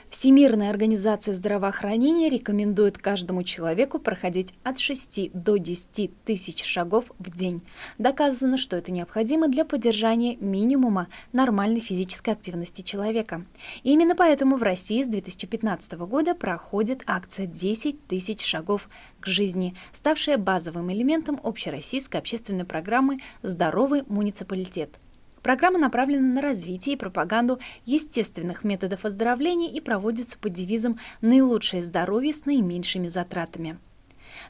Всемирная организация здравоохранения рекомендует каждому человеку проходить от 6 до 10 тысяч шагов в день. Доказано, что это необходимо для поддержания минимума нормальной физической активности человека. И именно поэтому в России с 2015 года проходит акция «10 тысяч шагов к жизни», ставшая базовым элементом общероссийской общественной программы «Здоровый муниципалитет». Программа направлена на развитие и пропаганду естественных методов оздоровления и проводится под девизом «Наилучшее здоровье с наименьшими затратами».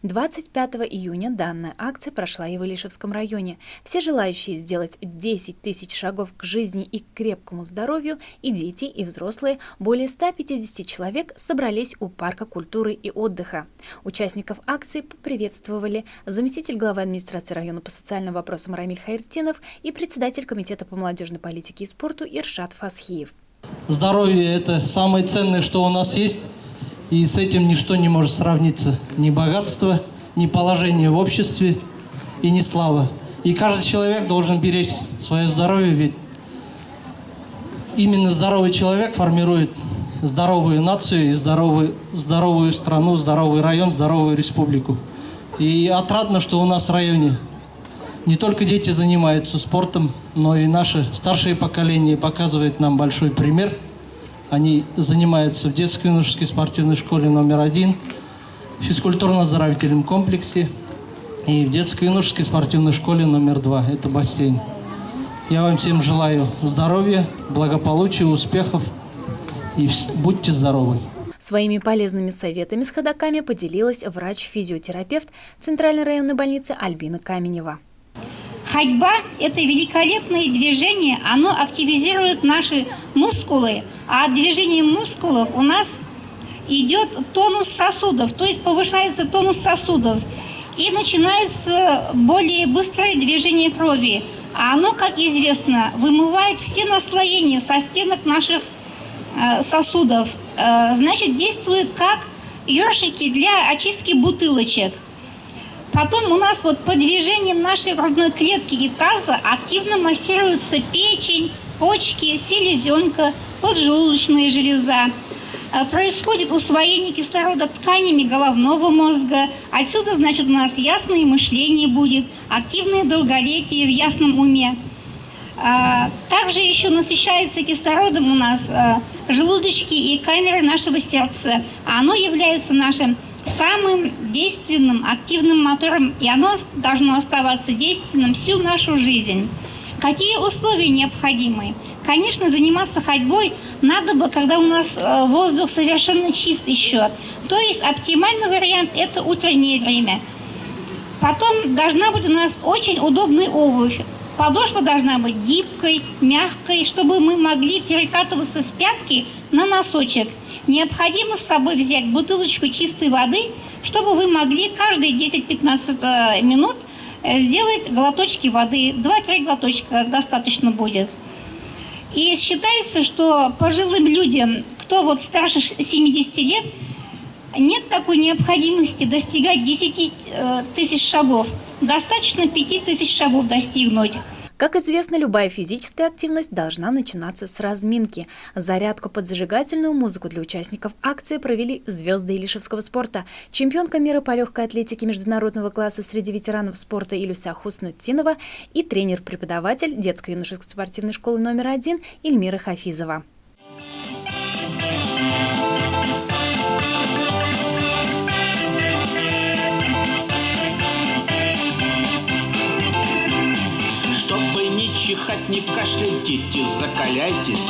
25 июня данная акция прошла и в Илишевском районе. Все желающие сделать 10 тысяч шагов к жизни и к крепкому здоровью, и дети, и взрослые, более 150 человек собрались у Парка культуры и отдыха. Участников акции поприветствовали заместитель главы администрации района по социальным вопросам Рамиль Хайртдинов и председатель комитета по молодежной политике и спорту Иршат Фасхиев. Здоровье – это самое ценное, что у нас есть. И с этим ничто не может сравниться. Ни богатство, ни положение в обществе и ни слава. И каждый человек должен беречь свое здоровье, ведь именно здоровый человек формирует здоровую нацию и здоровую страну, здоровый район, здоровую республику. И отрадно, что у нас в районе не только дети занимаются спортом, но и наше старшее поколение показывает нам большой пример. Они занимаются в детско-юношеской спортивной школе номер 1, в физкультурно-оздоровительном комплексе и в детско-юношеской спортивной школе номер 2. Это бассейн. Я вам всем желаю здоровья, благополучия, успехов и будьте здоровы. Своими полезными советами с ходоками поделилась врач-физиотерапевт Центральной районной больницы Альбина Каменева. Ходьба – это великолепное движение, оно активизирует наши мускулы, а от движения мускулов у нас идет тонус сосудов, то есть повышается тонус сосудов, и начинается более быстрое движение крови. А оно, как известно, вымывает все наслоения со стенок наших сосудов. Значит, действует как ёршики для очистки бутылочек. Потом у нас вот по движениям нашей грудной клетки и таза активно массируются печень, почки, селезенка, поджелудочная железа. Происходит усвоение кислорода тканями головного мозга. Отсюда, значит, у нас ясное мышление будет, активное долголетие в ясном уме. Также еще насыщается кислородом у нас желудочки и камеры нашего сердца. Оно является нашим самым действенным, активным мотором, и оно должно оставаться действенным всю нашу жизнь. Какие условия необходимы? Конечно, заниматься ходьбой надо бы, когда у нас воздух совершенно чист еще. То есть оптимальный вариант – это утреннее время. Потом должна быть у нас очень удобная обувь. Подошва должна быть гибкой, мягкой, чтобы мы могли перекатываться с пятки на носочек. Необходимо с собой взять бутылочку чистой воды, чтобы вы могли каждые 10-15 минут сделать глоточки воды. 2-3 глоточка достаточно будет. И считается, что пожилым людям, кто вот старше 70 лет, нет такой необходимости достигать 10 тысяч шагов. Достаточно 5 тысяч шагов достигнуть. Как известно, любая физическая активность должна начинаться с разминки. Зарядку под зажигательную музыку для участников акции провели звезды илишевского спорта. Чемпионка мира по легкой атлетике международного класса среди ветеранов спорта Илюся Хуснутдинова и тренер-преподаватель детско-юношеской спортивной школы номер 1 Эльмира Хафизова. Чихать, не кашляйте, закаляйтесь,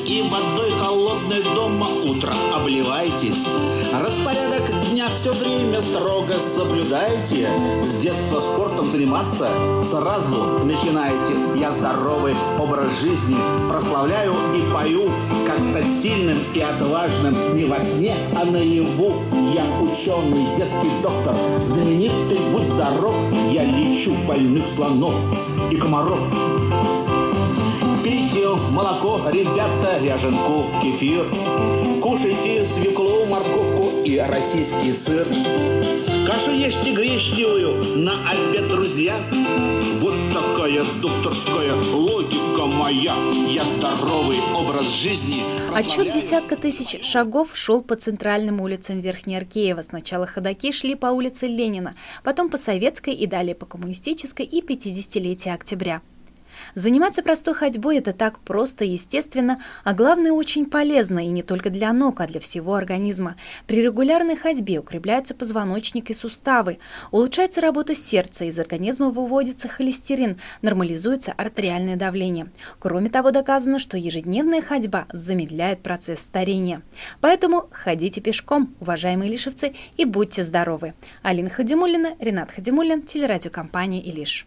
и водой холодной дома утром обливайтесь. Распорядок дня все время строго соблюдайте. С детства спортом заниматься сразу начинайте. Я здоровый образ жизни прославляю и пою, как стать сильным и отважным не во сне, а наяву. Я ученый, детский доктор, знаменитый, будь здоров, я лечу больных слонов и комаров. Пейте молоко, ребята, ряженку, кефир. Кушайте свеклу, морковку и российский сыр. Кашу ешьте гречневую на обед, друзья. Вот такая докторская логика моя. Я здоровый образ жизни Отсчет десятка тысяч шагов шел по центральным улицам Верхней Аркеева. Сначала ходаки шли по улице Ленина, потом по Советской и далее по Коммунистической и 50-летия Октября. Заниматься простой ходьбой – это так просто и естественно, а главное – очень полезно, и не только для ног, а для всего организма. При регулярной ходьбе укрепляются позвоночник и суставы, улучшается работа сердца, из организма выводится холестерин, нормализуется артериальное давление. Кроме того, доказано, что ежедневная ходьба замедляет процесс старения. Поэтому ходите пешком, уважаемые илишевцы, и будьте здоровы. Алина Хадимуллина, Ренат Хадимуллин, телерадиокомпания «Илиш».